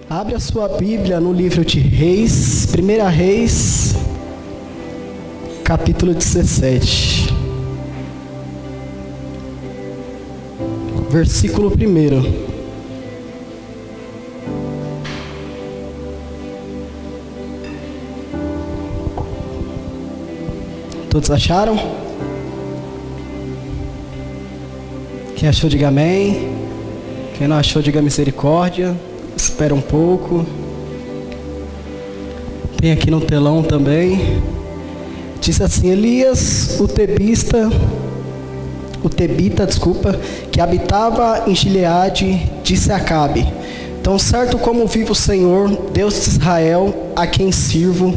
Abre a sua Bíblia no livro de Reis, 1 Reis, capítulo 17, versículo 1. Todos acharam? Quem achou, diga amém. Quem não achou, diga misericórdia. Espera um pouco. Tem aqui no telão também. Diz assim: Elias, o tebita, que habitava em Gileade, disse a Acabe: Tão certo como vive o Senhor, Deus de Israel, a quem sirvo,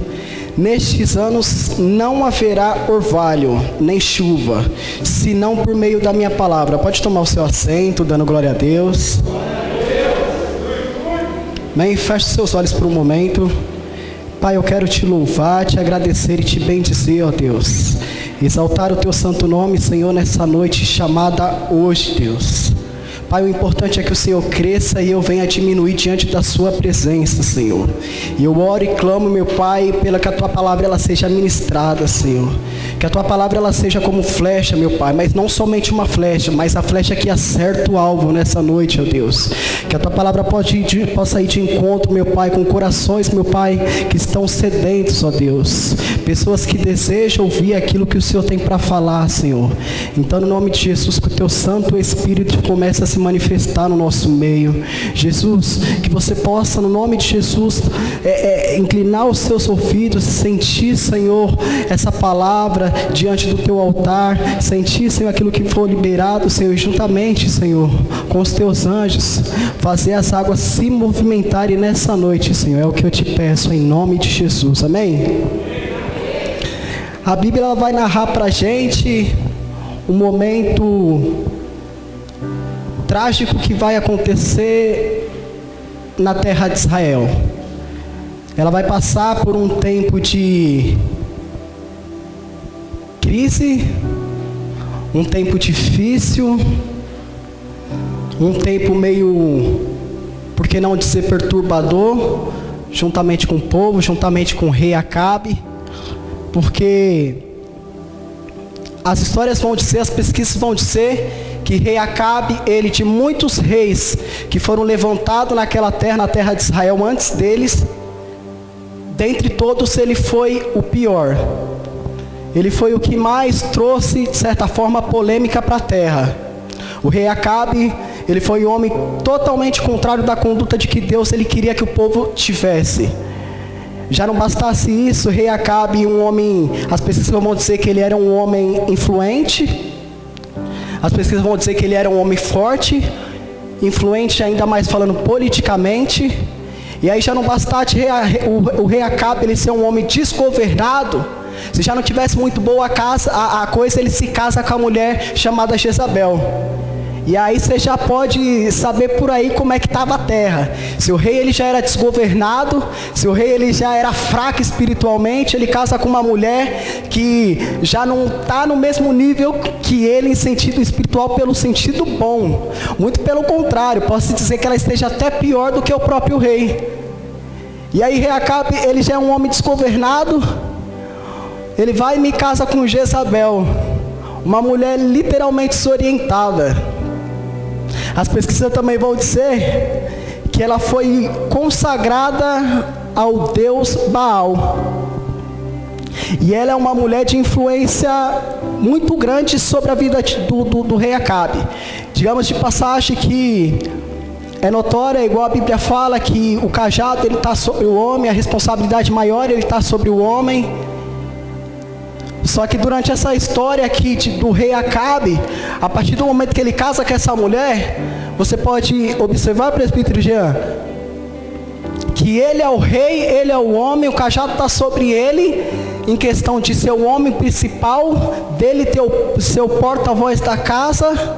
nestes anos não haverá orvalho, nem chuva, senão por meio da minha palavra. Pode tomar o seu assento, dando glória a Deus. Amém? Feche seus olhos por um momento. Pai, eu quero te louvar, te agradecer e te bendizer, ó Deus. Exaltar o teu santo nome, Senhor, nessa noite chamada hoje, Deus. Pai, o importante é que o Senhor cresça e eu venha diminuir diante da sua presença, Senhor. E eu oro e clamo, meu Pai, pela que a tua palavra ela seja ministrada, Senhor. Que a tua palavra ela seja como flecha, meu Pai, mas não somente uma flecha, mas a flecha que acerta o alvo nessa noite, ó Deus. Que a tua palavra possa ir de encontro, meu Pai, com corações, meu Pai, que estão sedentos, ó Deus. Pessoas que desejam ouvir aquilo que o Senhor tem para falar, Senhor. Então, no nome de Jesus, que o teu Santo Espírito comece a se manifestar no nosso meio. Jesus, que você possa, no nome de Jesus, inclinar os seus ouvidos, sentir, Senhor, essa palavra diante do teu altar, sentir, Senhor, aquilo que for liberado, Senhor, e juntamente, Senhor, com os teus anjos, fazer as águas se movimentarem nessa noite, Senhor. É o que eu te peço em nome de Jesus. Amém? A Bíblia ela vai narrar pra gente um momento trágico que vai acontecer na terra de Israel. Ela vai passar por um tempo de crise, um tempo difícil, um tempo meio, por que não dizer, perturbador, juntamente com o povo, juntamente com o rei Acabe, porque as histórias vão dizer, as pesquisas vão dizer que rei Acabe, ele de muitos reis que foram levantados naquela terra, na terra de Israel antes deles, dentre todos ele foi o pior. Ele foi o que mais trouxe, de certa forma, polêmica para a terra. O rei Acabe, ele foi um homem totalmente contrário da conduta de que Deus ele queria que o povo tivesse. Já não bastasse isso, o rei Acabe, um homem, as pesquisas vão dizer que ele era um homem influente, as pesquisas vão dizer que ele era um homem forte, influente ainda mais falando politicamente, e aí já não bastasse o rei Acabe ele ser um homem desgovernado. Se já não tivesse muito boa a coisa, ele se casa com a mulher chamada Jezabel. E aí você já pode saber por aí como é que estava a terra. Se o rei ele já era desgovernado, se o rei ele já era fraco espiritualmente, ele casa com uma mulher que já não está no mesmo nível que ele em sentido espiritual, pelo sentido bom. Muito pelo contrário, posso dizer que ela esteja até pior do que o próprio rei. E aí rei Acabe, ele já é um homem desgovernado, ele vai e me casa com Jezabel, uma mulher literalmente desorientada. As pesquisas também vão dizer que ela foi consagrada ao deus Baal. E ela é uma mulher de influência muito grande sobre a vida do rei Acabe. Digamos de passagem que é notória, igual a Bíblia fala, que o cajado ele está sobre o homem, a responsabilidade maior ele está sobre o homem. Só que durante essa história aqui do rei Acabe, a partir do momento que ele casa com essa mulher, você pode observar, presbítero Jean, que ele é o rei, ele é o homem, o cajado está sobre ele, em questão de ser o homem principal, dele ter o seu porta-voz da casa,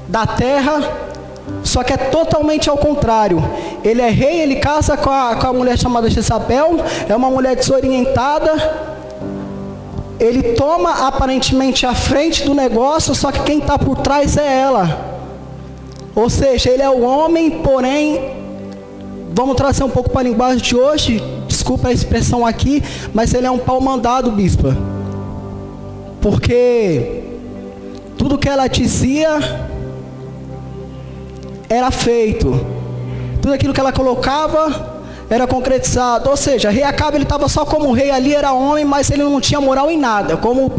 da terra. Só que é totalmente ao contrário. Ele é rei, ele casa com a mulher chamada Jezabel, é uma mulher desorientada. Ele toma aparentemente a frente do negócio, só que quem está por trás é ela. Ou seja, ele é o homem, porém vamos trazer um pouco para a linguagem de hoje, desculpa a expressão aqui, mas ele é um pau mandado, bispa. Porque tudo que ela dizia era feito. Tudo aquilo que ela colocava era concretizado. Ou seja, rei Acabe, ele estava só como rei ali, era homem, mas ele não tinha moral em nada. Como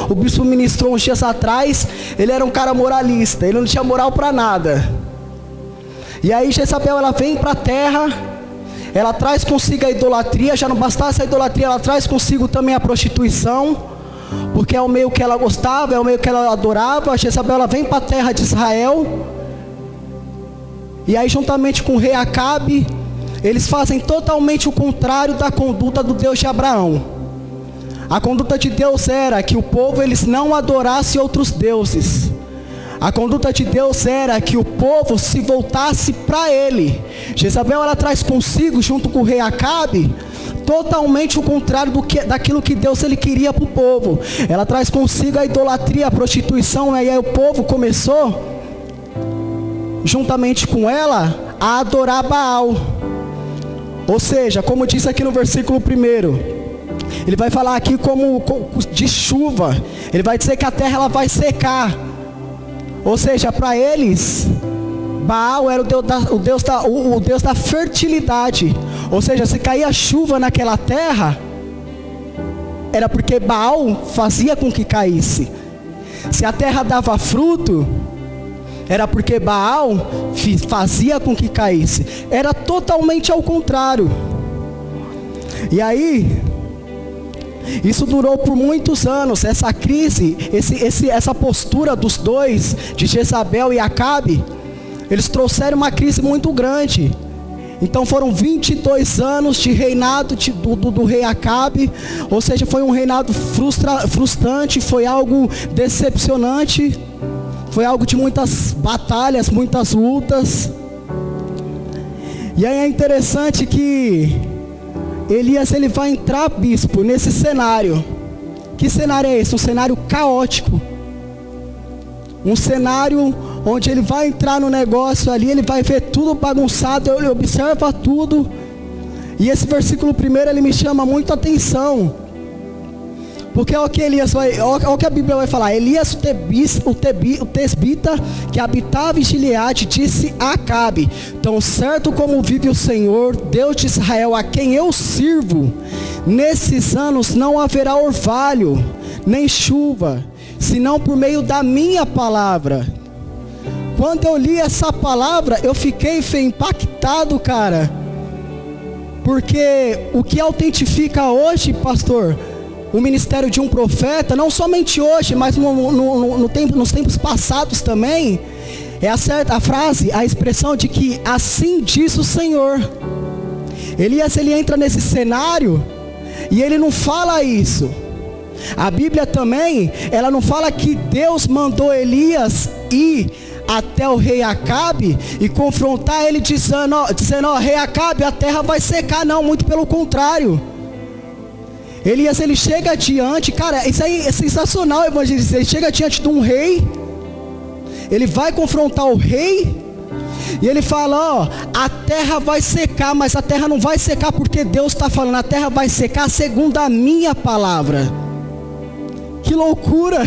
o bispo ministrou uns dias atrás, ele era um cara moralista, ele não tinha moral para nada. E aí Jezabel, ela vem para a terra, ela traz consigo a idolatria. Já não bastasse a idolatria, ela traz consigo também a prostituição, porque é o meio que ela gostava, é o meio que ela adorava. Jezabel, ela vem para a terra de Israel, e aí juntamente com o rei Acabe, eles fazem totalmente o contrário da conduta do Deus de Abraão. A conduta de Deus era que o povo, eles não adorasse outros deuses. A conduta de Deus era que o povo se voltasse para ele. Jezabel, ela traz consigo, junto com o rei Acabe, totalmente o contrário daquilo que Deus ele queria para o povo. Ela traz consigo a idolatria, a prostituição, e aí o povo começou, juntamente com ela, a adorar Baal. Ou seja, como diz aqui no versículo 1, ele vai falar aqui como de chuva. Ele vai dizer que a terra ela vai secar. Ou seja, para eles, Baal era o Deus da fertilidade. Ou seja, se caía chuva naquela terra, era porque Baal fazia com que caísse. Se a terra dava fruto, era porque Baal fazia com que caísse. Era totalmente ao contrário. E aí, isso durou por muitos anos. Essa crise, essa postura dos dois, de Jezabel e Acabe, eles trouxeram uma crise muito grande. Então foram 22 anos de reinado do rei Acabe. Ou seja, foi um reinado frustrante, foi algo decepcionante. Foi algo de muitas batalhas, muitas lutas. E aí é interessante que Elias, ele vai entrar, bispo, nesse cenário. Que cenário é esse? Um cenário caótico. Um cenário onde ele vai entrar no negócio ali, ele vai ver tudo bagunçado, ele observa tudo. E esse versículo 1, ele me chama muito a atenção. Porque olha o que a Bíblia vai falar. Elias, o tesbita, que habitava em Gileade, disse a Acabe: tão certo como vive o Senhor, Deus de Israel, a quem eu sirvo, nesses anos não haverá orvalho, nem chuva, senão por meio da minha palavra. Quando eu li essa palavra, eu fiquei impactado, cara. Porque o que autentifica hoje, pastor, o ministério de um profeta, não somente hoje, mas nos tempos passados também, é a frase, a expressão de que assim diz o Senhor. Elias, ele entra nesse cenário e ele não fala isso. A Bíblia também, ela não fala que Deus mandou Elias ir até o rei Acabe e confrontar ele dizendo, ó, rei Acabe, a terra vai secar. Não, muito pelo contrário. Elias, ele chega diante, cara, isso aí é sensacional, evangelista. Ele chega diante de um rei, ele vai confrontar o rei, e ele fala, ó, a terra vai secar, mas a terra não vai secar porque Deus está falando, a terra vai secar segundo a minha palavra. Que loucura,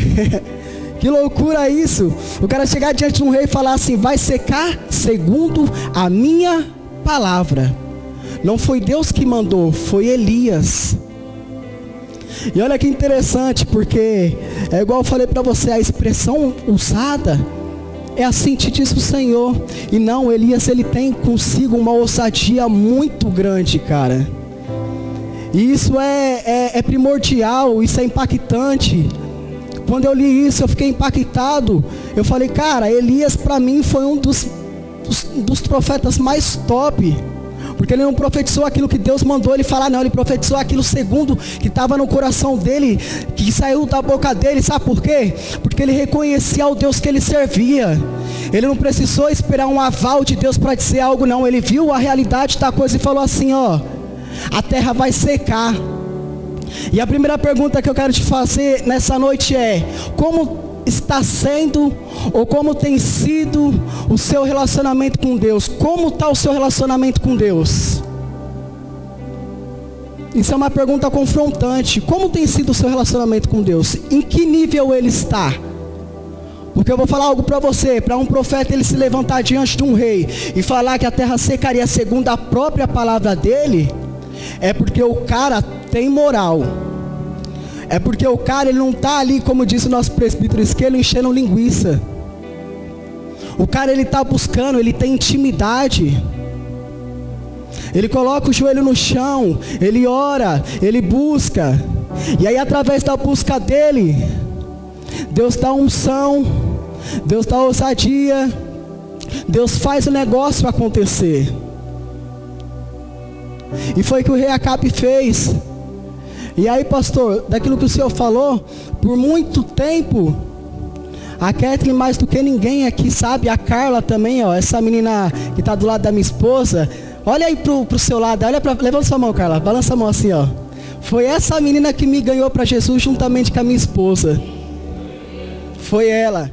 que loucura isso. O cara chegar diante de um rei e falar assim, vai secar segundo a minha palavra. Não foi Deus que mandou, foi Elias. E olha que interessante, porque é igual eu falei para você, a expressão usada é assim te diz o Senhor. E não, Elias, ele tem consigo uma ousadia muito grande, cara. E isso é primordial, isso é impactante. Quando eu li isso, eu fiquei impactado. Eu falei, cara, Elias para mim foi um dos profetas mais top. Porque ele não profetizou aquilo que Deus mandou ele falar, não. Ele profetizou aquilo segundo que estava no coração dele, que saiu da boca dele. Sabe por quê? Porque ele reconhecia o Deus que ele servia. Ele não precisou esperar um aval de Deus para dizer algo, não. Ele viu a realidade da coisa e falou assim, ó, a terra vai secar. E a primeira pergunta que eu quero te fazer nessa noite é, como está sendo ou como tem sido o seu relacionamento com Deus? Como está o seu relacionamento com Deus? Isso é uma pergunta confrontante. Como tem sido o seu relacionamento com Deus? Em que nível ele está? Porque eu vou falar algo para você. Para um profeta ele se levantar diante de um rei e falar que a terra secaria segundo a própria palavra dele, é porque o cara tem moral. É porque o cara ele não está ali, como disse o nosso presbítero Esquelo, enchendo linguiça. O cara ele está buscando, ele tem intimidade. Ele coloca o joelho no chão, ele ora, ele busca. E aí através da busca dele, Deus dá unção, Deus dá ousadia, Deus faz o negócio acontecer. E foi o que o rei Acabe fez. E aí, pastor, daquilo que o senhor falou, por muito tempo, a Kathleen mais do que ninguém aqui sabe, a Carla também, ó, essa menina que está do lado da minha esposa, olha aí pro seu lado, levanta sua mão, Carla, balança a mão assim, ó. Foi essa menina que me ganhou para Jesus juntamente com a minha esposa. Foi ela.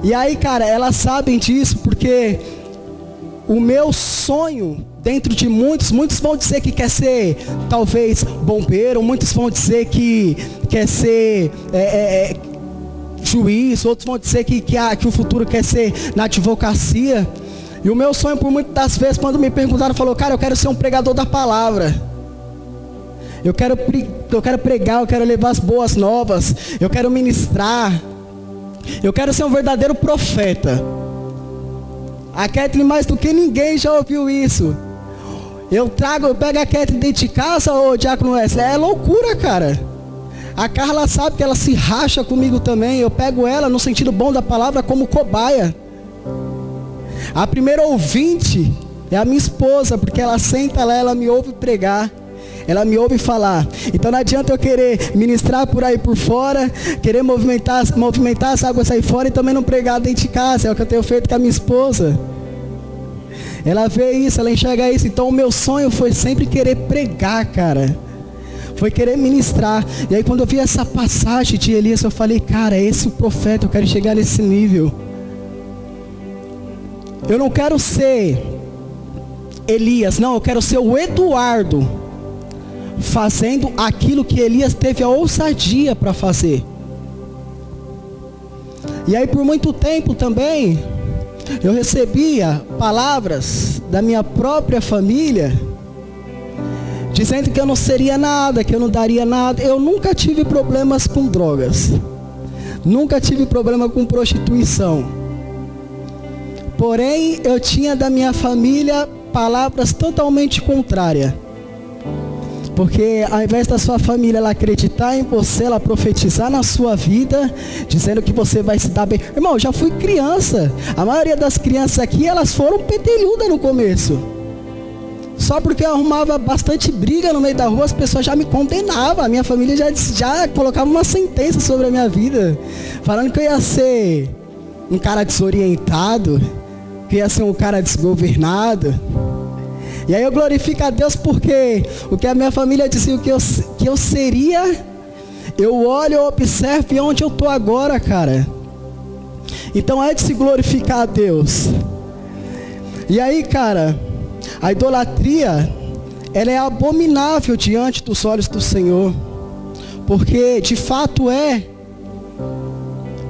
E aí, cara, elas sabem disso porque o meu sonho, dentro de muitos vão dizer que quer ser, talvez, bombeiro, muitos vão dizer que quer ser juiz, outros vão dizer que o futuro quer ser na advocacia. E o meu sonho, por muitas das vezes, quando me perguntaram, falou, cara, eu quero ser um pregador da palavra. Eu quero pregar, eu quero levar as boas novas, eu quero ministrar. Eu quero ser um verdadeiro profeta. A Kathleen mais do que ninguém já ouviu isso. Eu pego a Kathleen dentro de casa, ô Diácono Wesley, é loucura, cara. A Carla sabe que ela se racha comigo também. Eu pego ela no sentido bom da palavra como cobaia. A primeira ouvinte é a minha esposa, porque ela senta lá, ela me ouve pregar, ela me ouve falar. Então não adianta eu querer ministrar por aí por fora, querer movimentar as águas aí fora e também não pregar dentro de casa. É o que eu tenho feito com a minha esposa. Ela vê isso, ela enxerga isso. Então o meu sonho foi sempre querer pregar, cara. Foi querer ministrar. E aí quando eu vi essa passagem de Elias, eu falei, cara, esse é o profeta, eu quero chegar nesse nível. Eu não quero ser Elias, não, eu quero ser o Eduardo, fazendo aquilo que Elias teve a ousadia para fazer. E aí por muito tempo também, eu recebia palavras da minha própria família, dizendo que eu não seria nada, que eu não daria nada. Eu nunca tive problemas com drogas, nunca tive problema com prostituição. Porém, eu tinha da minha família palavras totalmente contrárias. Porque ao invés da sua família ela acreditar em você, ela profetizar na sua vida, dizendo que você vai se dar bem. Irmão, eu já fui criança. A maioria das crianças aqui, elas foram petelhudas no começo. Só porque eu arrumava bastante briga no meio da rua, as pessoas já me condenavam. A minha família já colocava uma sentença sobre a minha vida, falando que eu ia ser um cara desorientado, que ia ser um cara desgovernado. E aí eu glorifico a Deus porque o que a minha família dizia que eu seria, eu olho, eu observo e onde eu estou agora, cara. Então é de se glorificar a Deus. E aí, cara, a idolatria, ela é abominável diante dos olhos do Senhor. Porque de fato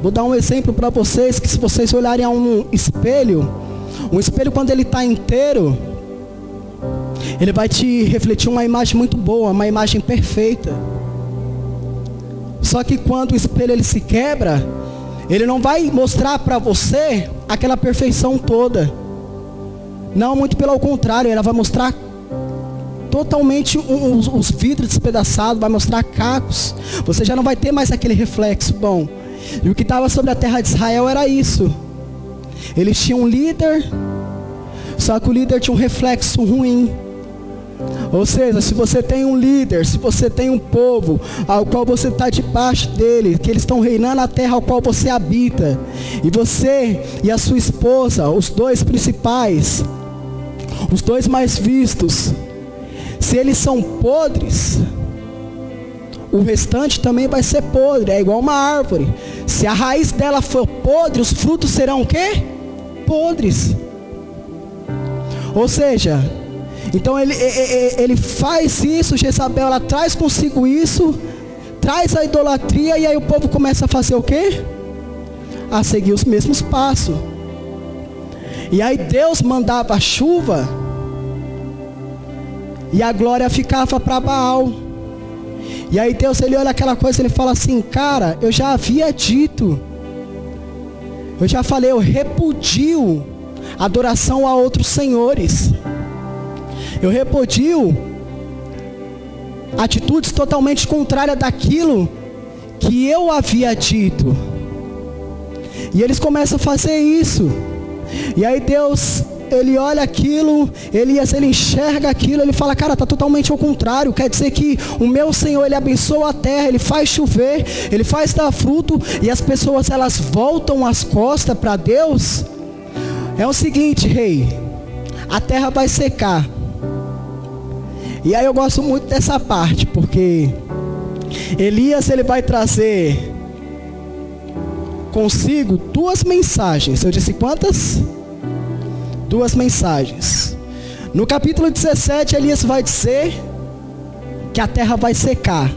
vou dar um exemplo para vocês, que se vocês olharem a um espelho quando ele está inteiro, ele vai te refletir uma imagem muito boa, uma imagem perfeita. Só que quando o espelho ele se quebra, ele não vai mostrar para você aquela perfeição toda. Não, muito pelo contrário, ela vai mostrar totalmente os vidros despedaçados, vai mostrar cacos. Você já não vai ter mais aquele reflexo bom. E o que estava sobre a terra de Israel era isso. Eles tinham um líder, só que o líder tinha um reflexo ruim. Ou seja, se você tem um líder, se você tem um povo ao qual você está debaixo dele, que eles estão reinando a terra ao qual você habita, e você e a sua esposa, os dois principais, os dois mais vistos, se eles são podres, o restante também vai ser podre. É igual uma árvore. Se a raiz dela for podre, os frutos serão o quê? Podres. Ou seja, então ele faz isso, Jezabel, ela traz consigo isso, traz a idolatria, e aí o povo começa a fazer o quê? A seguir os mesmos passos. E aí Deus mandava a chuva, e a glória ficava para Baal. E aí Deus, ele olha aquela coisa, ele fala assim: cara, eu já havia dito, eu já falei, eu repudio adoração a outros senhores, eu repudio atitudes totalmente contrárias daquilo que eu havia dito. E eles começam a fazer isso. E aí Deus, ele olha aquilo, Elias, ele enxerga aquilo, ele fala: cara, está totalmente ao contrário. Quer dizer que o meu Senhor, ele abençoa a terra, ele faz chover, ele faz dar fruto, e as pessoas, elas voltam as costas para Deus. É o seguinte, rei, a terra vai secar. E aí eu gosto muito dessa parte, porque Elias, ele vai trazer consigo duas mensagens. Eu disse quantas? Duas mensagens. No capítulo 17, Elias vai dizer que a terra vai secar.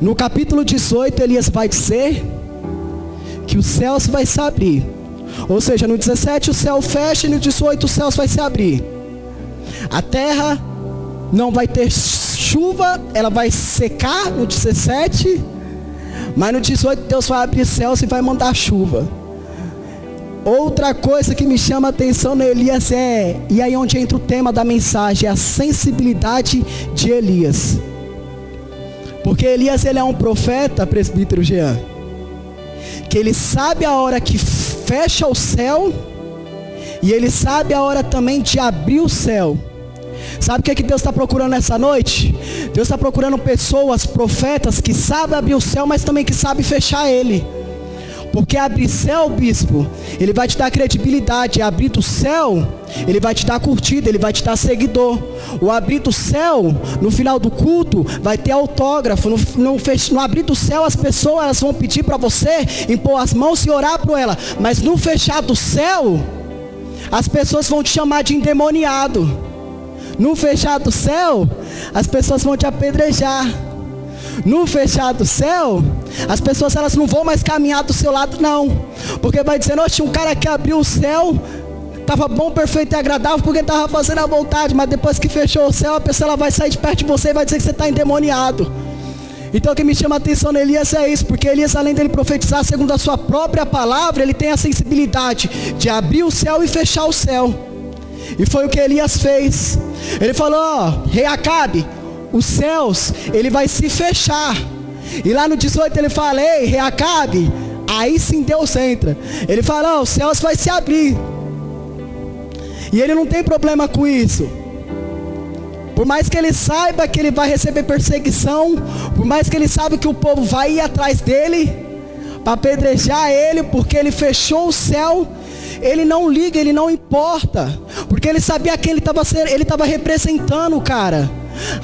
No capítulo 18, Elias vai dizer que os céus vai se abrir. Ou seja, no 17 o céu fecha, e no 18 os céus vai se abrir. A terra não vai ter chuva, ela vai secar no 17, mas no 18 Deus vai abrir os céus e vai mandar chuva. Outra coisa que me chama a atenção no Elias e aí onde entra o tema da mensagem, é a sensibilidade de Elias. Porque Elias, ele é um profeta, presbítero Jean, que ele sabe a hora que fecha o céu, e ele sabe a hora também de abrir o céu. Sabe o que Deus está procurando nessa noite? Deus está procurando pessoas, profetas, que sabem abrir o céu, mas também que sabem fechar ele. Porque abrir céu, bispo, ele vai te dar credibilidade. Abrir do céu, ele vai te dar curtida, ele vai te dar seguidor. O abrir do céu, no final do culto, vai ter autógrafo. No abrir do céu, as pessoas, elas vão pedir para você impor as mãos e orar por ela. Mas no fechar do céu, as pessoas vão te chamar de endemoniado. No fechar do céu, as pessoas vão te apedrejar. No fechar do céu, as pessoas, elas não vão mais caminhar do seu lado, não. Porque vai dizer: nossa, tinha um cara que abriu o céu, estava bom, perfeito e agradável, porque estava fazendo a vontade. Mas depois que fechou o céu, a pessoa, ela vai sair de perto de você e vai dizer que você está endemoniado. Então o que me chama a atenção no Elias é isso. Porque Elias, além dele profetizar segundo a sua própria palavra, ele tem a sensibilidade de abrir o céu e fechar o céu. E foi o que Elias fez. Ele falou: ó, rei Acabe, os céus, ele vai se fechar. E lá no 18 ele fala: ei, rei Acabe, aí sim Deus entra. Ele fala: ó, os céus vai se abrir. E ele não tem problema com isso. Por mais que ele saiba que ele vai receber perseguição, por mais que ele saiba que o povo vai ir atrás dele para apedrejar ele, porque ele fechou o céu, ele não liga, ele não importa, porque ele sabia que ele estava representando, cara.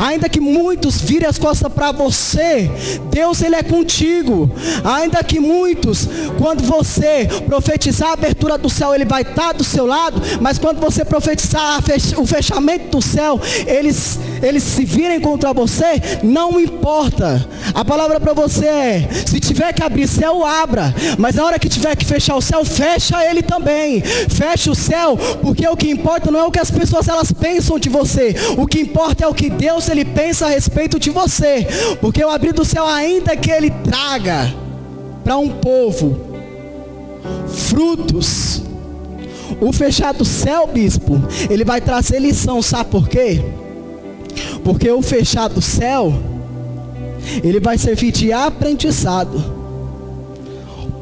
Ainda que muitos virem as costas para você, Deus, ele é contigo. Ainda que muitos, quando você profetizar a abertura do céu, ele vai estar do seu lado. Mas quando você profetizar o fechamento do céu, eles se virem contra você, não importa. A palavra para você é: se tiver que abrir céu, abra. Mas na hora que tiver que fechar o céu, fecha ele também. Fecha o céu, porque o que importa não é o que as pessoas, elas pensam de você. O que importa é o que Deus, ele pensa a respeito de você. Porque o abrir do céu, ainda que ele traga para um povo frutos, o fechar do céu, bispo, ele vai trazer lição. Sabe por quê? Porque o fechar do céu, ele vai servir de aprendizado.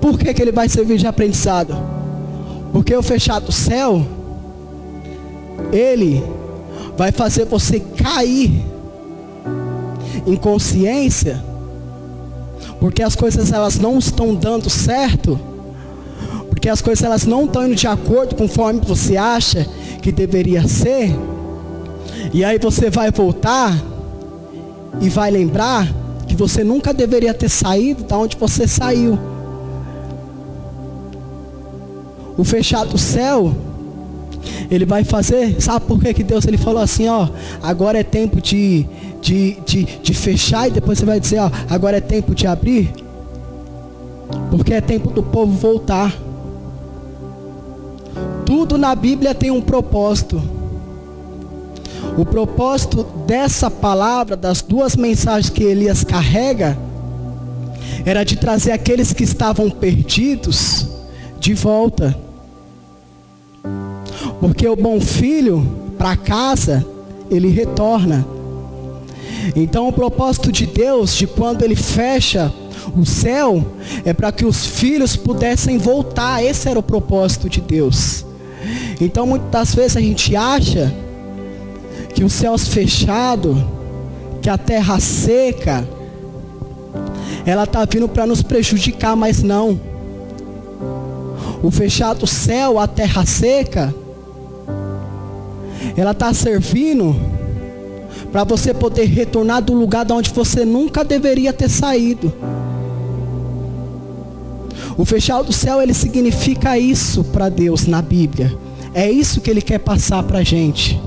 Por que ele vai servir de aprendizado? Porque o fechar do céu, ele vai fazer você cair em consciência, porque as coisas, elas não estão dando certo, porque as coisas, elas não estão indo de acordo conforme você acha que deveria ser. E aí você vai voltar e vai lembrar que você nunca deveria ter saído da onde você saiu. O fechado céu, ele vai fazer, sabe por que Deus ele falou assim, ó, agora é tempo de fechar, e depois você vai dizer, ó, agora é tempo de abrir? Porque é tempo do povo voltar. Tudo na Bíblia tem um propósito. O propósito dessa palavra, das duas mensagens que Elias carrega, era de trazer aqueles que estavam perdidos de volta. Porque o bom filho, para casa, ele retorna. Então o propósito de Deus, de quando ele fecha o céu, é para que os filhos pudessem voltar. Esse era o propósito de Deus. Então muitas vezes a gente acha que os céus fechados, que a terra seca, ela está vindo para nos prejudicar, mas não. O fechado céu, a terra seca, ela está servindo para você poder retornar do lugar de onde você nunca deveria ter saído. O fechado do céu, ele significa isso para Deus na Bíblia. É isso que ele quer passar para a gente.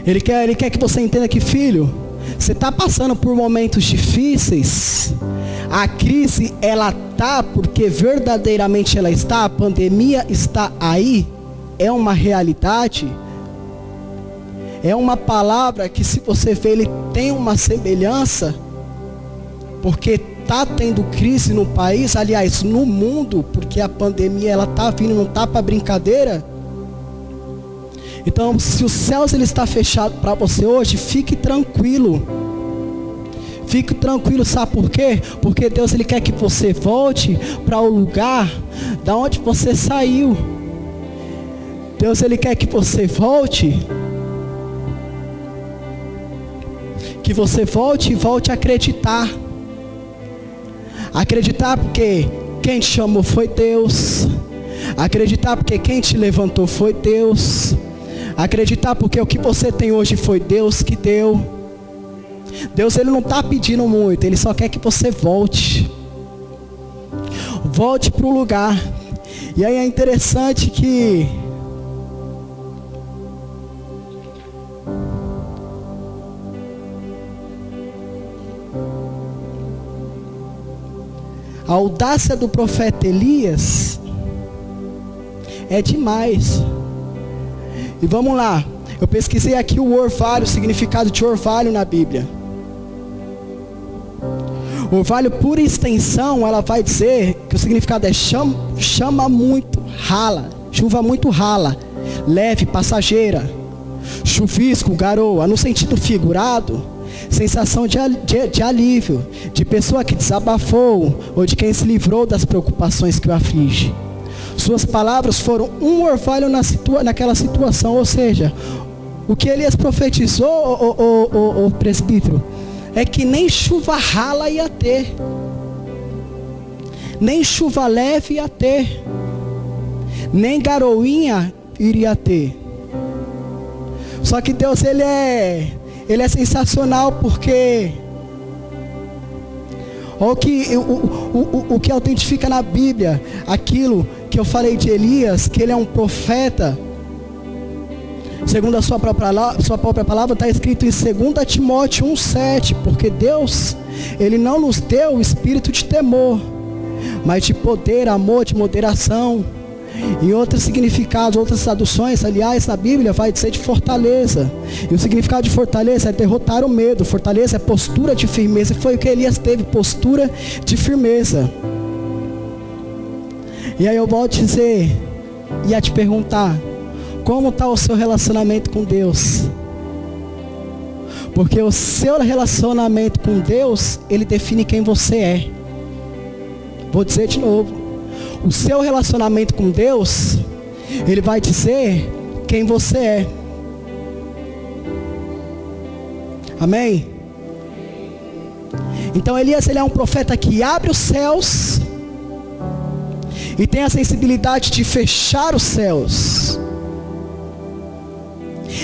Ele quer que você entenda que, filho, você está passando por momentos difíceis. A crise, ela está porque verdadeiramente ela está. A pandemia está aí. É uma realidade. É uma palavra que, se você ver, ele tem uma semelhança. Porque está tendo crise no país, aliás, no mundo, porque a pandemia ela está vindo, não está para brincadeira. Então, se os céus ele está fechado para você hoje, fique tranquilo. Fique tranquilo, sabe por quê? Porque Deus ele quer que você volte para o lugar da onde você saiu. Deus ele quer que você volte. Que você volte e volte a acreditar. Acreditar porque quem te chamou foi Deus. Acreditar porque quem te levantou foi Deus. Acreditar porque o que você tem hoje foi Deus que deu. Deus ele não está pedindo muito, ele só quer que você volte. Volte para o lugar. E aí é interessante que a audácia do profeta Elias é demais. E vamos lá, eu pesquisei aqui o orvalho, o significado de orvalho na Bíblia. Orvalho, por extensão, ela vai dizer que o significado é chama muito, rala, chuva muito rala, leve, passageira, chuvisco, garoa. No sentido figurado, sensação de alívio, de pessoa que desabafou ou de quem se livrou das preocupações que o aflige. Suas palavras foram um orvalho naquela situação. Ou seja, o que Elias profetizou, o presbítero, é que nem chuva rala ia ter, nem chuva leve ia ter, nem garoinha iria ter. Só que Deus ele é sensacional, porque olha o que autentifica na Bíblia aquilo que eu falei de Elias, que ele é um profeta. Segundo a sua própria palavra, está escrito em 2 Timóteo 1,7, porque Deus, ele não nos deu o espírito de temor, mas de poder, amor, de moderação. Em outros significados, outras traduções, aliás, na Bíblia vai dizer de fortaleza. E o significado de fortaleza é derrotar o medo. Fortaleza é postura de firmeza. E foi o que Elias teve, postura de firmeza. E aí eu volto a dizer e a te perguntar: como está o seu relacionamento com Deus? Porque o seu relacionamento com Deus, ele define quem você é. Vou dizer de novo: o seu relacionamento com Deus, ele vai dizer quem você é. Amém? Então Elias, ele é um profeta que abre os céus e tem a sensibilidade de fechar os céus.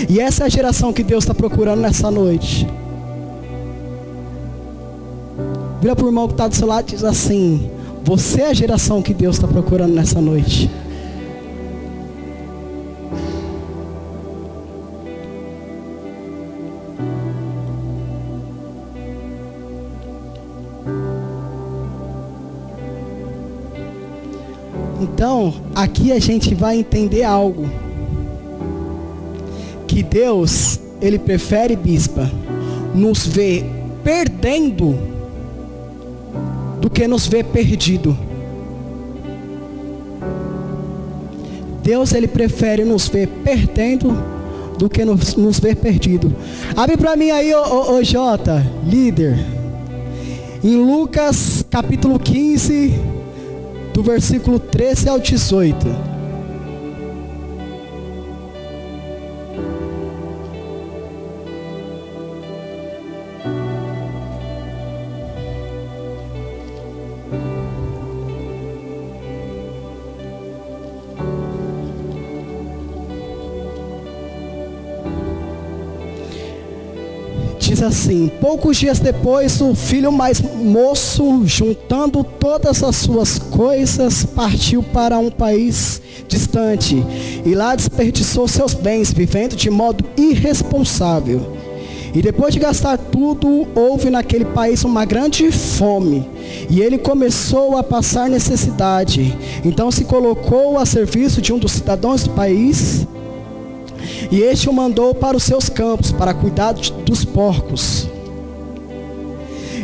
E essa é a geração que Deus está procurando nessa noite. Vira para o irmão que está do seu lado e diz assim: você é a geração que Deus está procurando nessa noite. Então, aqui a gente vai entender algo. Que Deus, Ele prefere, bispa, nos ver perdendo do que nos ver perdido. Deus, Ele prefere nos ver perdendo do que nos ver perdido. Abre para mim aí, ô Jota, líder. Em Lucas capítulo 15, do versículo 13 ao 18. Diz assim: poucos dias depois, o filho mais moço, juntando todas as suas coisas, partiu para um país distante, e lá desperdiçou seus bens, vivendo de modo irresponsável. E depois de gastar tudo, houve naquele país uma grande fome, e ele começou a passar necessidade. Então se colocou a serviço de um dos cidadãos do país, e este o mandou para os seus campos, para cuidar dos porcos.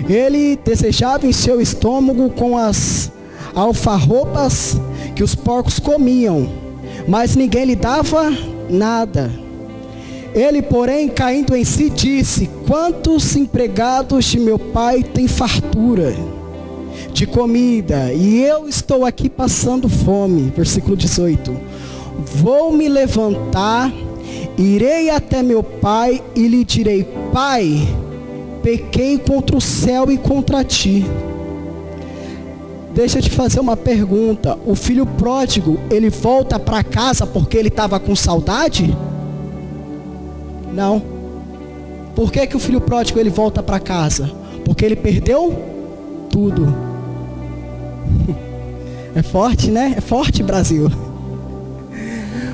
Ele desejava em seu estômago com as alfarrobas que os porcos comiam, mas ninguém lhe dava nada. Ele, porém, caindo em si, disse: quantos empregados de meu pai têm fartura de comida, e eu estou aqui passando fome. Versículo 18. Vou me levantar, irei até meu pai e lhe direi: pai, pequei contra o céu e contra ti. Deixa eu te fazer uma pergunta. O filho pródigo, ele volta para casa porque ele estava com saudade? Não. Por que que o filho pródigo ele volta para casa? Porque ele perdeu tudo. É forte, né? É forte, Brasil.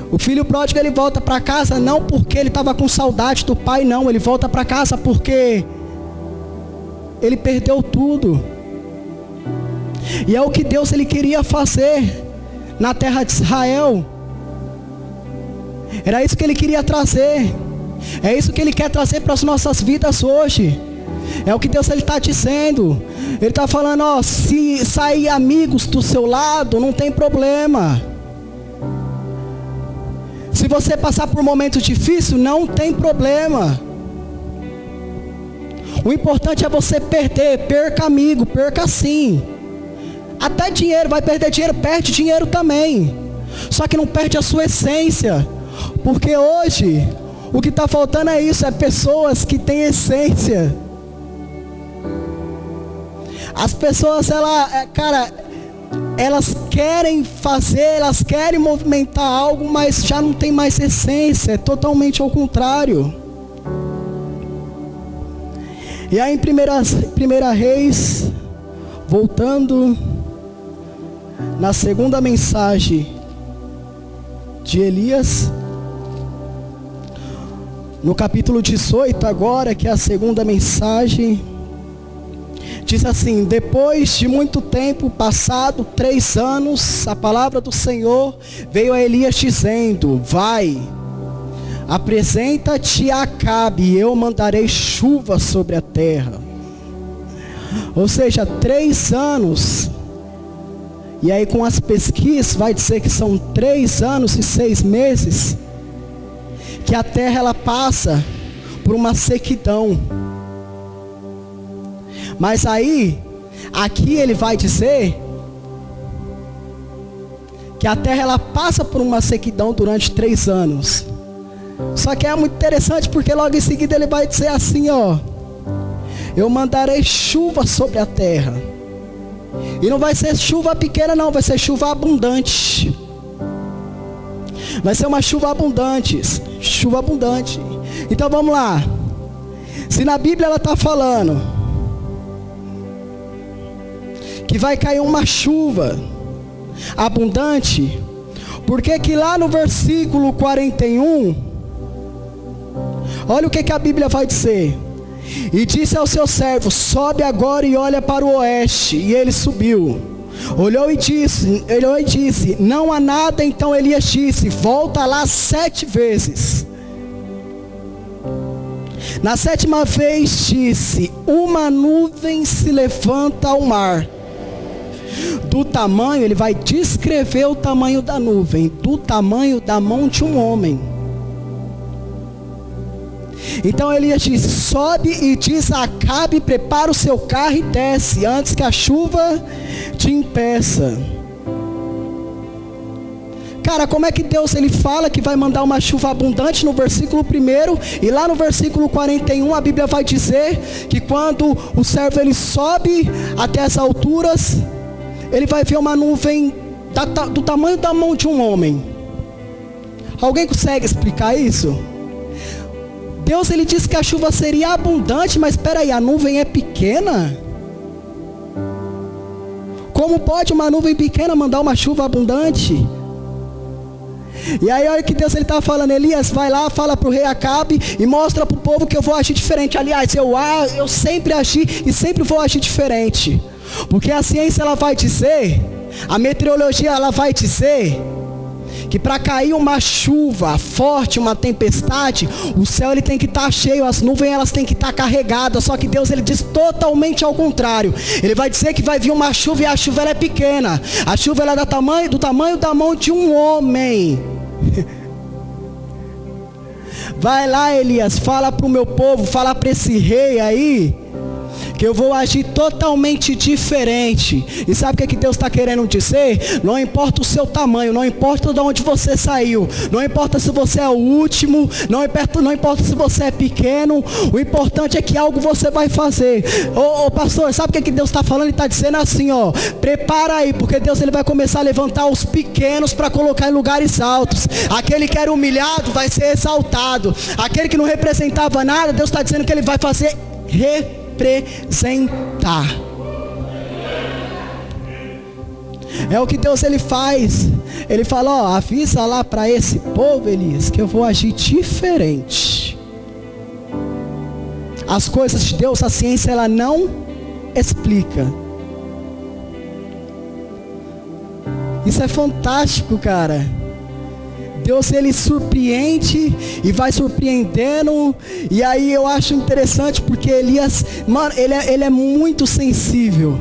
O filho pródigo ele volta para casa não porque ele estava com saudade do pai, não. Ele volta para casa porque ele perdeu tudo. E é o que Deus ele queria fazer na terra de Israel. Era isso que ele queria trazer. É isso que ele quer trazer para as nossas vidas hoje. É o que Deus ele está dizendo. Ele está falando: ó, se sair amigos do seu lado, não tem problema. Se você passar por momentos difíceis, não tem problema. O importante é você perder. Perca amigo, perca sim. Até dinheiro, vai perder dinheiro, perde dinheiro também. Só que não perde a sua essência. Porque hoje, o que está faltando é isso, é pessoas que têm essência. As pessoas, elas querem fazer, elas querem movimentar algo, mas já não tem mais essência, é totalmente ao contrário. E aí em primeira Reis, voltando na segunda mensagem de Elias, no capítulo 18 agora, que é a segunda mensagem, diz assim: depois de muito tempo passado, 3 anos, a palavra do Senhor veio a Elias dizendo: vai, apresenta-te a Acabe, e eu mandarei chuva sobre a terra. Ou seja, 3 anos. E aí com as pesquisas vai dizer que são 3 anos e 6 meses que a terra ela passa por uma sequidão. Mas aí, aqui ele vai dizer que a terra ela passa por uma sequidão durante 3 anos. Só que é muito interessante porque logo em seguida ele vai dizer assim, ó: eu mandarei chuva sobre a terra. E não vai ser chuva pequena não, vai ser chuva abundante. Vai ser uma chuva abundante. Chuva abundante. Então vamos lá. Se na Bíblia ela está falando que vai cair uma chuva abundante? Porque que lá no versículo 41, olha o que a Bíblia vai dizer. E disse ao seu servo: sobe agora e olha para o oeste. E ele subiu, olhou e disse, não há nada. Então Elias disse: volta lá 7 vezes. Na 7ª vez disse: uma nuvem se levanta ao mar. Do tamanho, ele vai descrever o tamanho da nuvem, do tamanho da mão de um homem. Então Elias disse: sobe e diz a Acabe: prepara o seu carro e desce, antes que a chuva te impeça. Cara, como é que Deus ele fala que vai mandar uma chuva abundante no versículo 1, e lá no versículo 41 a Bíblia vai dizer que quando o servo ele sobe até as alturas, ele vai ver uma nuvem do tamanho da mão de um homem. Alguém consegue explicar isso? Deus ele disse que a chuva seria abundante, mas espera aí, a nuvem é pequena? Como pode uma nuvem pequena mandar uma chuva abundante? E aí olha que Deus ele está falando: Elias, vai lá, fala para o rei Acabe e mostra para o povo que eu vou agir diferente. Aliás, eu sempre agi e sempre vou agir diferente. Porque a ciência ela vai dizer, a meteorologia ela vai dizer que para cair uma chuva forte, uma tempestade, o céu ele tem que estar cheio, as nuvens elas têm que estar carregadas. Só que Deus ele diz totalmente ao contrário. Ele vai dizer que vai vir uma chuva e a chuva ela é pequena. A chuva ela é do tamanho da mão de um homem. Vai lá, Elias, fala para o meu povo, fala para esse rei aí, que eu vou agir totalmente diferente. E sabe o que Deus está querendo dizer? Não importa o seu tamanho, não importa de onde você saiu, não importa se você é o último, não importa se você é pequeno, o importante é que algo você vai fazer. Ô pastor, sabe o que Deus está falando? Ele está dizendo assim, ó: prepara aí, porque Deus ele vai começar a levantar os pequenos para colocar em lugares altos. Aquele que era humilhado vai ser exaltado. Aquele que não representava nada, Deus está dizendo que ele vai fazer representar. É o que Deus ele faz. Ele fala: ó, avisa lá para esse povo, Elias, que eu vou agir diferente. As coisas de Deus, a ciência ela não explica. Isso é fantástico, cara. Deus ele surpreende e vai surpreendendo. E aí eu acho interessante porque Elias, mano, ele é muito sensível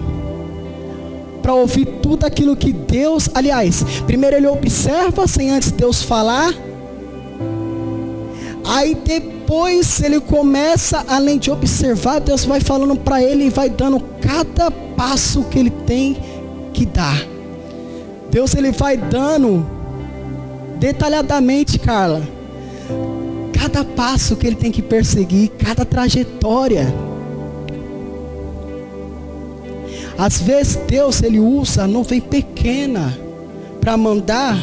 para ouvir tudo aquilo que Deus, aliás, primeiro ele observa sem antes Deus falar. Aí depois ele começa, além de observar, Deus vai falando para ele e vai dando cada passo que ele tem que dar. Deus ele vai dando detalhadamente, Carla, cada passo que ele tem que perseguir, cada trajetória. Às vezes Deus ele usa a nuvem pequena para mandar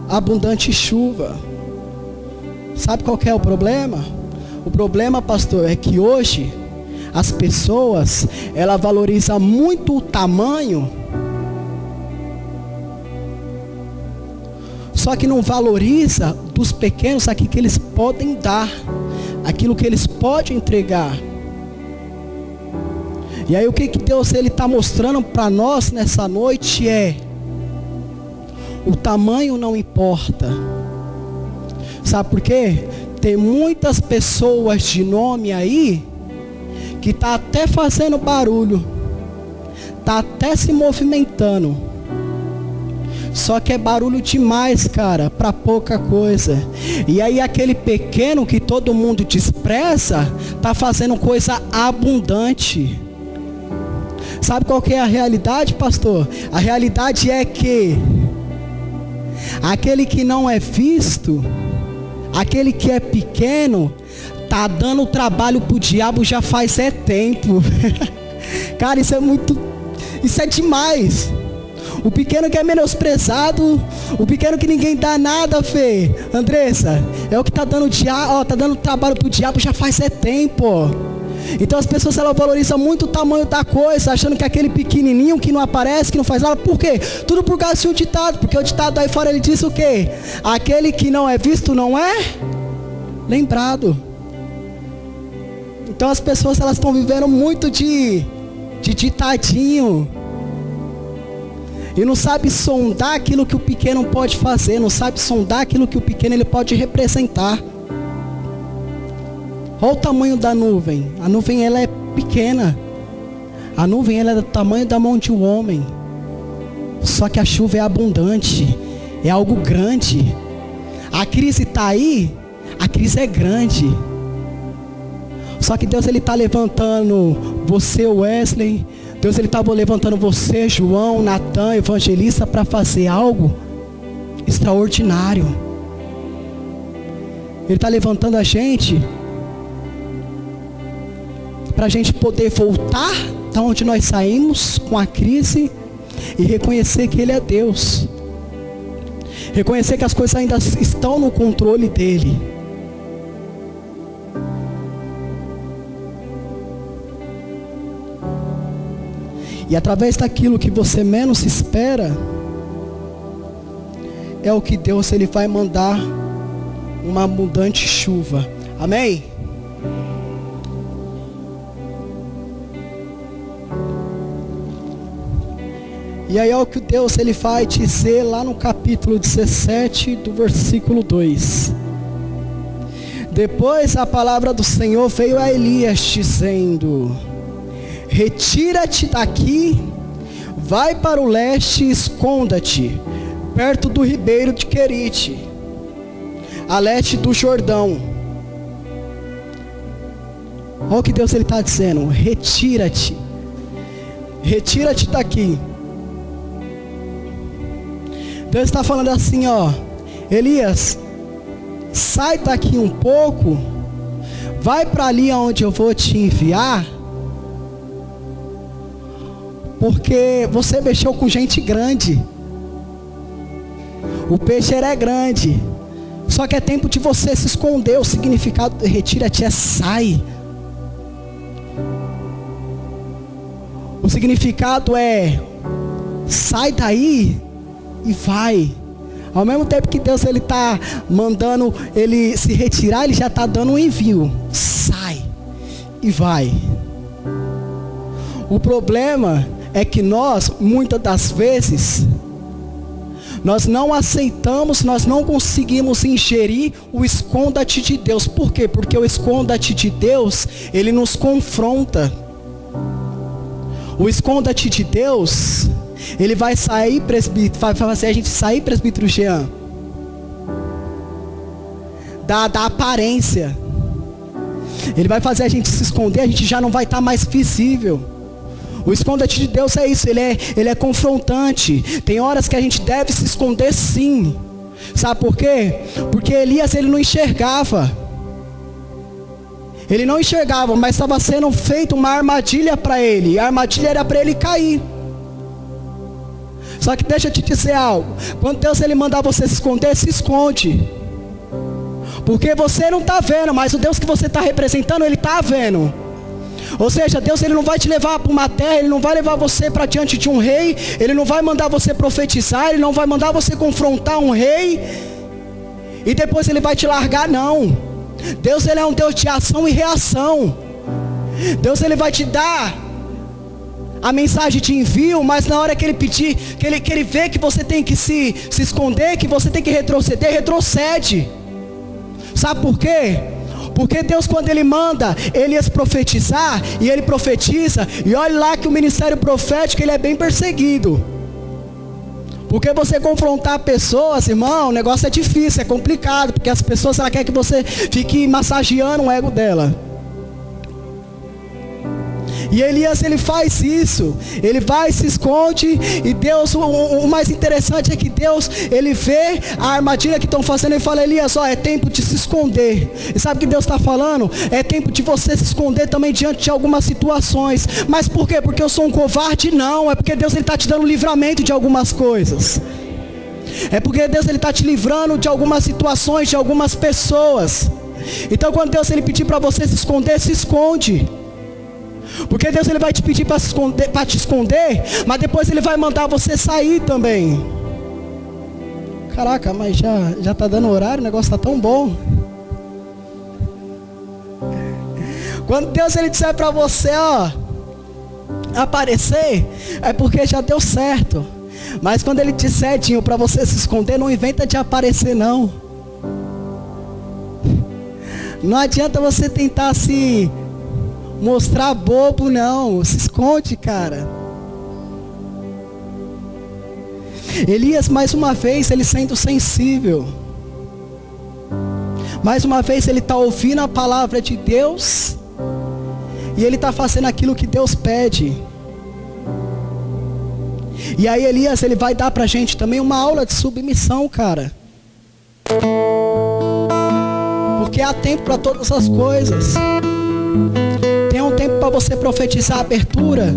abundante chuva. Sabe qual que é o problema? O problema, pastor, é que hoje as pessoas ela valoriza muito o tamanho, só que não valoriza dos pequenos aquilo que eles podem dar, aquilo que eles podem entregar. E aí o que Deus ele está mostrando para nós nessa noite é: o tamanho não importa. Sabe por quê? Tem muitas pessoas de nome aí que tá até fazendo barulho, tá até se movimentando, só que é barulho demais, cara, para pouca coisa. E aí aquele pequeno que todo mundo despreza, tá fazendo coisa abundante. Sabe qual que é a realidade, pastor? A realidade é que aquele que não é visto, aquele que é pequeno, tá dando trabalho pro diabo já faz tempo. Cara, isso é demais. O pequeno que é menosprezado, o pequeno que ninguém dá nada, Fê, Andressa, é o que tá dando trabalho pro diabo já faz tempo. Então as pessoas, elas valorizam muito o tamanho da coisa, achando que aquele pequenininho que não aparece, que não faz nada. Por quê? Tudo por causa de um ditado. Porque o ditado aí fora, ele diz o quê? Aquele que não é visto não é lembrado. Então as pessoas, elas estão vivendo muito de ditadinho. E não sabe sondar aquilo que o pequeno pode fazer. Não sabe sondar aquilo que o pequeno ele pode representar. Olha o tamanho da nuvem. A nuvem, ela é pequena. A nuvem, ela é do tamanho da mão de um homem. Só que a chuva é abundante. É algo grande. A crise está aí. A crise é grande. Só que Deus, ele está levantando você, Wesley. Deus, ele está levantando você, João, Natan, evangelista, para fazer algo extraordinário. Ele está levantando a gente para a gente poder voltar da onde nós saímos com a crise e reconhecer que Ele é Deus. Reconhecer que as coisas ainda estão no controle dEle. E através daquilo que você menos espera, é o que Deus, ele vai mandar uma abundante chuva. Amém? E aí é o que Deus, ele vai dizer lá no capítulo 17 do versículo 2. Depois a palavra do Senhor veio a Elias dizendo: retira-te daqui, vai para o leste e esconda-te, perto do ribeiro de Querite, a leste do Jordão. Olha o que Deus está dizendo: retira-te, retira-te daqui. Deus está falando assim, ó: Elias, sai daqui um pouco, vai para ali onde eu vou te enviar, porque você mexeu com gente grande. O peixe é grande. Só que é tempo de você se esconder. O significado de retira-te é sai. O significado é sai daí e vai. Ao mesmo tempo que Deus, ele está mandando ele se retirar, ele já está dando um envio. Sai e vai. O problema é que nós, muitas das vezes, nós não aceitamos, nós não conseguimos ingerir o esconda-te de Deus. Por quê? Porque o esconda-te de Deus, ele nos confronta. O esconda-te de Deus, ele vai sair, presbítero, vai fazer a gente sair, presbítero Jean, da aparência. Ele vai fazer a gente se esconder, a gente já não vai estar mais visível. O esconda-te de Deus é isso, ele é confrontante. Tem horas que a gente deve se esconder, sim. Sabe por quê? Porque Elias, ele não enxergava. Ele não enxergava, mas estava sendo feita uma armadilha para ele. E a armadilha era para ele cair. Só que deixa eu te dizer algo: quando Deus, ele mandar você se esconder, se esconde. Porque você não está vendo, mas o Deus que você está representando, ele está vendo. Ou seja, Deus, ele não vai te levar para uma terra, ele não vai levar você para diante de um rei, ele não vai mandar você profetizar, ele não vai mandar você confrontar um rei e depois ele vai te largar, não. Deus, ele é um Deus de ação e reação. Deus, ele vai te dar a mensagem de envio, mas na hora que ele pedir, que ele vê que você tem que se esconder, que você tem que retroceder, retrocede. Sabe por quê? Porque Deus, quando ele manda Elias profetizar, e ele profetiza, e olha lá que o ministério profético, ele é bem perseguido. Porque você confrontar pessoas, irmão, o negócio é difícil, é complicado, porque as pessoas, ela quer que você fique massageando o ego dela. E Elias, ele faz isso. Ele vai, se esconde. E Deus, o mais interessante é que Deus, ele vê a armadilha que estão fazendo e fala: Elias, ó, é tempo de se esconder. E sabe o que Deus está falando? É tempo de você se esconder também diante de algumas situações. Mas por quê? Porque eu sou um covarde? Não, é porque Deus, ele está te dando livramento de algumas coisas. É porque Deus, ele está te livrando de algumas situações, de algumas pessoas. Então quando Deus, ele pedir para você se esconder, se esconde. Porque Deus ele vai te pedir para te esconder, mas depois ele vai mandar você sair também. Caraca, mas já tá dando horário, o negócio tá tão bom. Quando Deus ele disser para você, ó, aparecer, é porque já deu certo. Mas quando ele disser, Dinho, para você se esconder, não inventa de aparecer não. Não adianta você tentar se mostrar bobo não, se esconde, cara. Elias, mais uma vez, ele sendo sensível. Mais uma vez ele está ouvindo a palavra de Deus. E ele está fazendo aquilo que Deus pede. E aí Elias, ele vai dar para a gente também uma aula de submissão, cara. Porque há tempo para todas as coisas. Tem um tempo para você profetizar a abertura.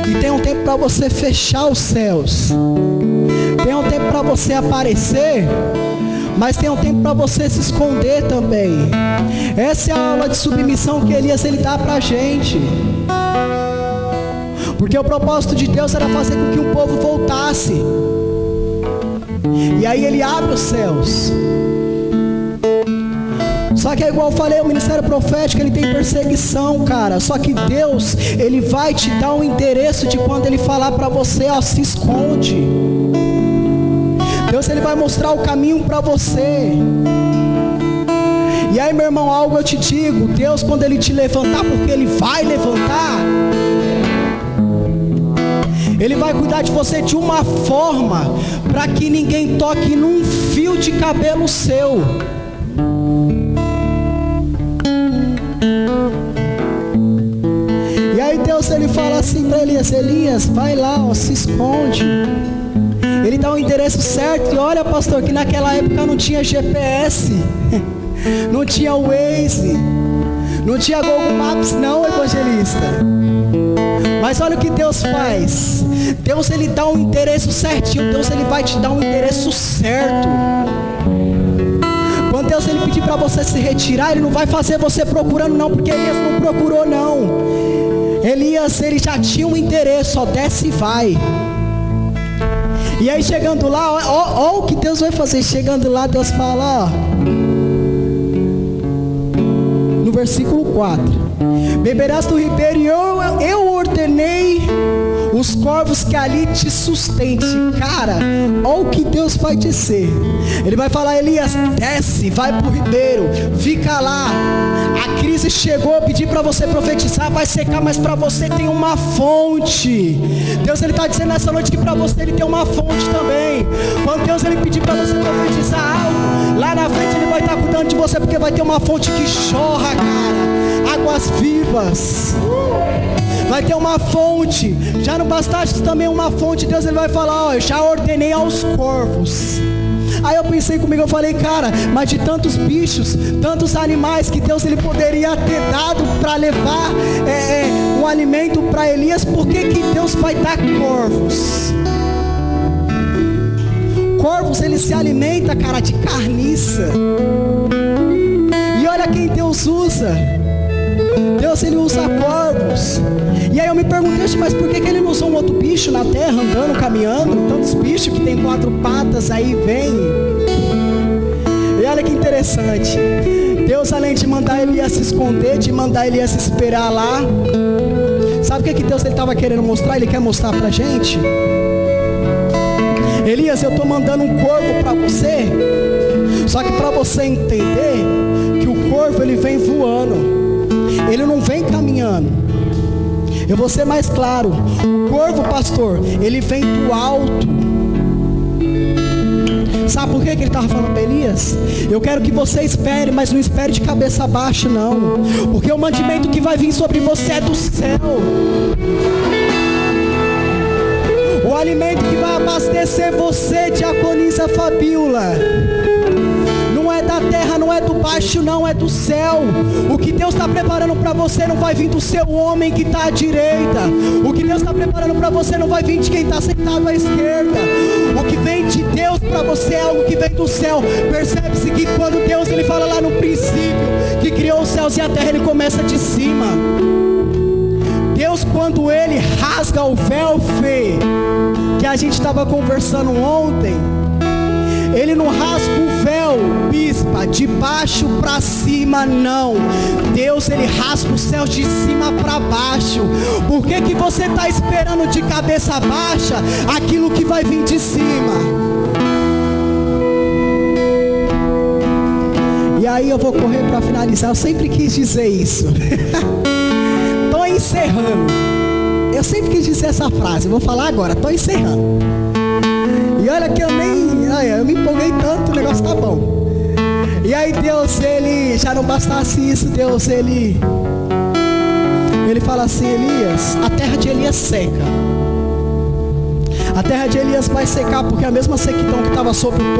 E tem um tempo para você fechar os céus. Tem um tempo para você aparecer. Mas tem um tempo para você se esconder também. Essa é a aula de submissão que Elias ele dá para a gente. Porque o propósito de Deus era fazer com que o povo voltasse. E aí ele abre os céus. Só que é igual eu falei, o ministério profético ele tem perseguição, cara. Só que Deus, ele vai te dar um endereço de quando ele falar para você, ó, se esconde. Deus ele vai mostrar o caminho para você. E aí, meu irmão, algo eu te digo, Deus quando ele te levantar, porque ele vai levantar, ele vai cuidar de você de uma forma para que ninguém toque num fio de cabelo seu. E aí Deus ele fala assim para Elias, Elias, vai lá, ó, se esconde. Ele dá o endereço certo. E olha, pastor, que naquela época não tinha GPS, não tinha Waze, não tinha Google Maps não, evangelista. Mas olha o que Deus faz. Deus ele dá um endereço certinho. Deus ele vai te dar um endereço certo. Quando Deus ele pedir para você se retirar, ele não vai fazer você procurando não, porque Elias não procurou não. Elias ele já tinha um endereço, ó, desce e vai. E aí chegando lá, ó o que Deus vai fazer. Chegando lá, Deus fala, ó, no versículo 4: beberás do ribeiro, e eu ordenei os corvos que ali te sustentem. Cara, olha o que Deus vai dizer. Ele vai falar, Elias, desce, vai pro ribeiro, fica lá. A crise chegou, eu pedi para você profetizar, vai secar, mas para você tem uma fonte. Deus ele está dizendo nessa noite que para você ele tem uma fonte também. Quando Deus ele pedir para você profetizar algo, lá na frente ele vai estar cuidando de você, porque vai ter uma fonte que jorra, cara, águas vivas. Vai ter uma fonte. Já não bastasse também uma fonte. Deus ele vai falar, ó, eu já ordenei aos corvos. Aí eu pensei comigo, eu falei, cara, mas de tantos bichos, tantos animais que Deus ele poderia ter dado para levar um alimento para Elias, por que Deus vai dar corvos? Corvos ele se alimenta, cara, de carniça. E olha quem Deus usa. Deus ele usa corvos. E aí eu me perguntei, mas por que ele não usou um outro bicho na terra, andando, caminhando? Tantos bichos que tem 4 patas aí, vem. E olha que interessante. Deus, além de mandar Elias se esconder, de mandar Elias se esperar lá, sabe o que Deus estava querendo mostrar? Ele quer mostrar pra gente. Elias, eu estou mandando um corvo para você. Só que para você entender que o corvo ele vem voando, ele não vem caminhando. Eu vou ser mais claro. O corvo, pastor, ele vem do alto. Sabe por que ele estava falando para Elias? Eu quero que você espere, mas não espere de cabeça baixa não, porque o mandamento que vai vir sobre você é do céu. O alimento que vai abastecer você, diaconisa Fabíola, não é da terra, não é do baixo não, é do céu. O que Deus está preparando para você não vai vir do seu homem que está à direita. O que Deus está preparando para você não vai vir de quem está sentado à esquerda. O que vem de Deus para você é algo que vem do céu. Percebe-se que quando Deus ele fala lá no princípio que criou os céus e a terra, ele começa de cima. Deus, quando Ele rasga o véu, Fê, que a gente estava conversando ontem, Ele não rasga o véu, bispa, de baixo para cima, não. Deus, Ele rasga o céu de cima para baixo. Por que que você está esperando de cabeça baixa aquilo que vai vir de cima? E aí eu vou correr para finalizar. Eu sempre quis dizer isso. Estou encerrando. Eu sempre quis dizer essa frase. Vou falar agora. Estou encerrando. E olha que eu me empolguei tanto. O negócio tá bom. E aí Deus, Ele, já não bastasse isso, Deus, Ele fala assim: Elias, a terra de Elias seca. A terra de Elias vai secar, porque a mesma sequidão que estava sobre o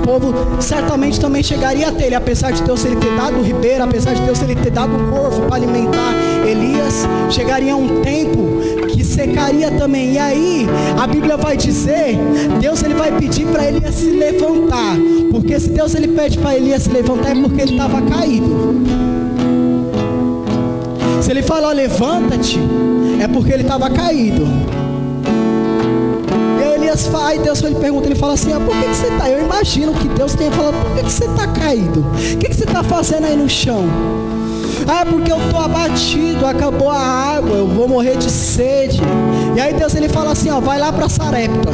povo, certamente também chegaria até ele. Apesar de Deus ele ter dado o ribeiro, apesar de Deus ele ter dado o corvo para alimentar Elias, chegaria um tempo que secaria também. E aí, a Bíblia vai dizer, Deus ele vai pedir para Elias se levantar. Porque se Deus ele pede para Elias se levantar, é porque ele estava caído. Se ele fala, ó, levanta-te, é porque ele estava caído. Aí Deus ele pergunta, ele fala assim: por que você está? Eu imagino que Deus tenha falado: por que você está caído? O que você está fazendo aí no chão? Porque eu estou abatido, acabou a água, eu vou morrer de sede. E aí Deus ele fala assim: vai lá para Sarepta,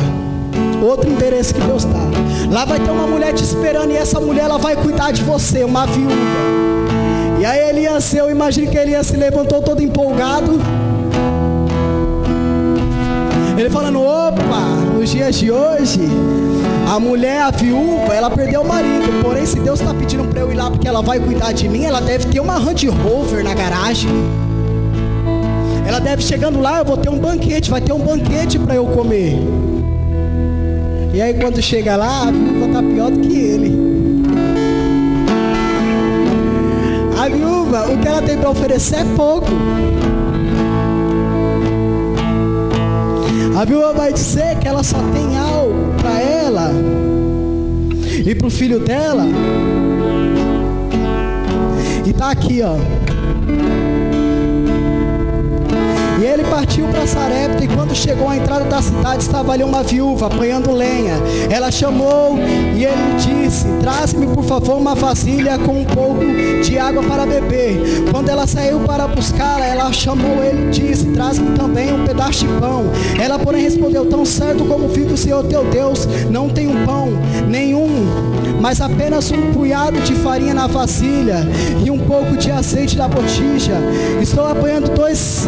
outro endereço que Deus dá. Lá vai ter uma mulher te esperando, e essa mulher ela vai cuidar de você, uma viúva. E aí Elias, eu imagino que Elias se levantou todo empolgado. Ele falando: opa, nos dias de hoje, a mulher, a viúva, ela perdeu o marido. Porém, se Deus está pedindo para eu ir lá porque ela vai cuidar de mim, ela deve ter uma Land Rover na garagem. Ela deve, chegando lá, eu vou ter um banquete, vai ter um banquete para eu comer. E aí quando chega lá, a viúva está pior do que ele. A viúva, o que ela tem para oferecer é pouco. A viúva vai dizer que ela só tem algo para ela e para o filho dela. E tá aqui, ó. E ele partiu para Sarepta, e quando chegou à entrada da cidade, estava ali uma viúva apanhando lenha. Ela chamou e ele disse: traz-me por favor uma vasilha com um pouco de água para beber. Quando ela saiu para buscá-la, ela chamou ele e disse: traz-me também um pedaço de pão. Ela porém respondeu: tão certo como vive o Senhor teu Deus, não tenho pão nenhum, mas apenas um punhado de farinha na vasilha e um pouco de azeite na botija. Estou apanhando dois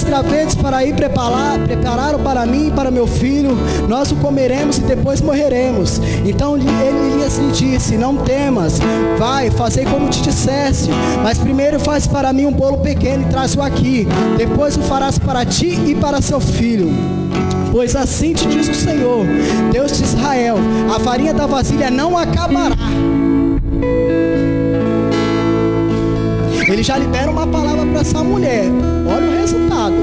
gravetos para ir prepararam para mim e para meu filho. Nós o comeremos e depois morreremos. Então Elias lhe disse: não temas, vai, fazei como te disseste, mas primeiro faz para mim um bolo pequeno e traz-o aqui. Depois o farás para ti e para seu filho. Pois assim te diz o Senhor, Deus de Israel: a farinha da vasilha não acabará. Ele já libera uma palavra para essa mulher. Olha o resultado.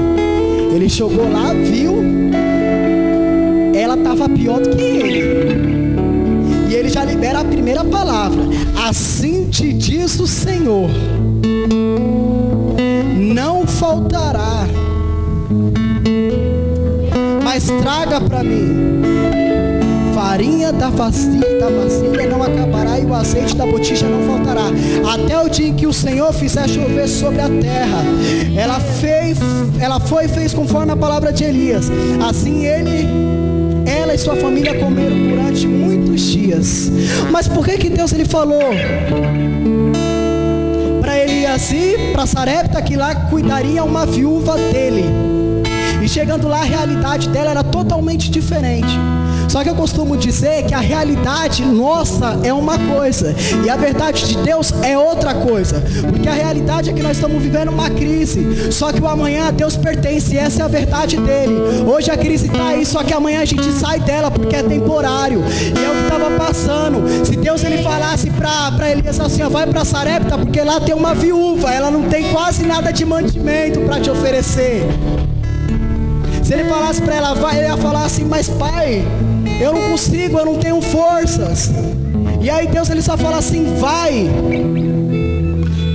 Ele chegou lá, viu, ela estava pior do que ele. E ele já libera a primeira palavra: assim te diz o Senhor, não faltará, mas traga para mim farinha da vasilha não acabará, e o azeite da botija não faltará, até o dia em que o Senhor fizer chover sobre a terra. Ela foi e fez conforme a palavra de Elias. Assim ela e sua família comeram durante muitos dias. Mas por que Deus ele falou para Elias ir para Sarepta, que lá cuidaria uma viúva dele? E chegando lá, a realidade dela era totalmente diferente. Só que eu costumo dizer que a realidade nossa é uma coisa e a verdade de Deus é outra coisa. Porque a realidade é que nós estamos vivendo uma crise, só que o amanhã a Deus pertence, e essa é a verdade dele. Hoje a crise está aí, só que amanhã a gente sai dela porque é temporário. E é o que estava passando. Se Deus ele falasse para Elias assim: vai para Sarepta, porque lá tem uma viúva, ela não tem quase nada de mantimento para te oferecer. Se ele falasse para ela: vai, ele ia falar assim: mas pai, eu não consigo, eu não tenho forças. E aí Deus ele só fala assim: vai.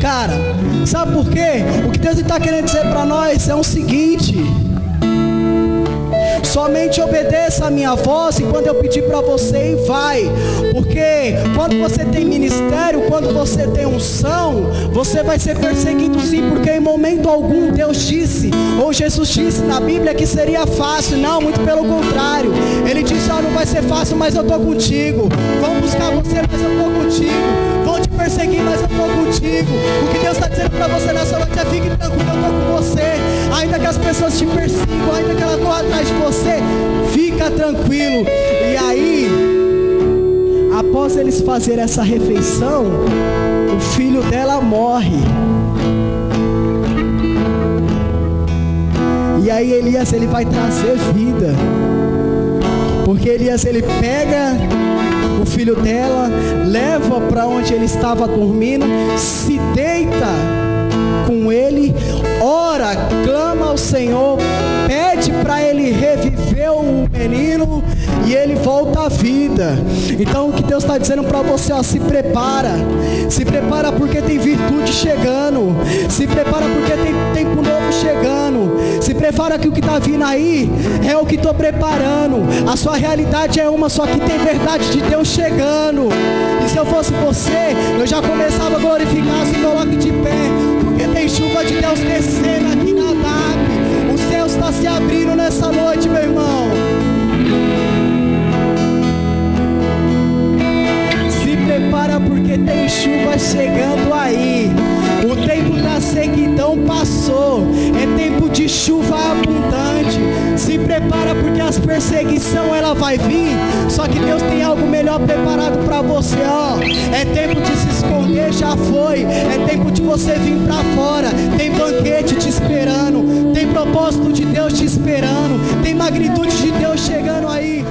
Cara, sabe por quê? O que Deus está querendo dizer para nós é o seguinte: somente obedeça a minha voz, e quando eu pedir para você, vai. Porque quando você tem ministério, quando você tem unção, você vai ser perseguido sim, porque em momento algum Deus disse, ou Jesus disse na Bíblia, que seria fácil. Não, muito pelo contrário. Ele disse, não vai ser fácil, mas eu estou contigo. Vão buscar você, mas eu estou contigo. Vão te perseguir, mas eu estou contigo. O que Deus está dizendo para você nessa noite é: fique tranquilo, eu estou com você. Ainda que as pessoas te persigam, ainda que elas corram atrás de você, fica tranquilo. E aí, após eles fazerem essa refeição, o filho dela morre. E aí Elias, ele vai trazer vida, porque Elias, ele pega o filho dela, leva para onde ele estava dormindo, se deita com ele, ora, clama ao Senhor, pede para ele reviver o menino, e ele volta à vida. Então o que Deus está dizendo para você, se prepara, porque tem virtude chegando, se prepara porque tem tempo novo chegando, se prepara que o que está vindo aí é o que estou preparando. A sua realidade é uma, só que tem verdade de Deus chegando. E se eu fosse você, eu já começava a glorificar, se coloque de pé, porque tem chuva de Deus descendo aqui na DAP. O céu está se abrindo nessa noite, meu irmão. Se prepara porque tem chuva chegando aí. O tempo da sequidão passou, é tempo de chuva abundante. Se prepara porque as perseguições ela vai vir, só que Deus tem algo melhor preparado para você, É tempo de se esconder, já foi. É tempo de você vir para fora. Tem banquete te esperando, tem propósito de Deus te esperando, tem magnitude de Deus chegando aí.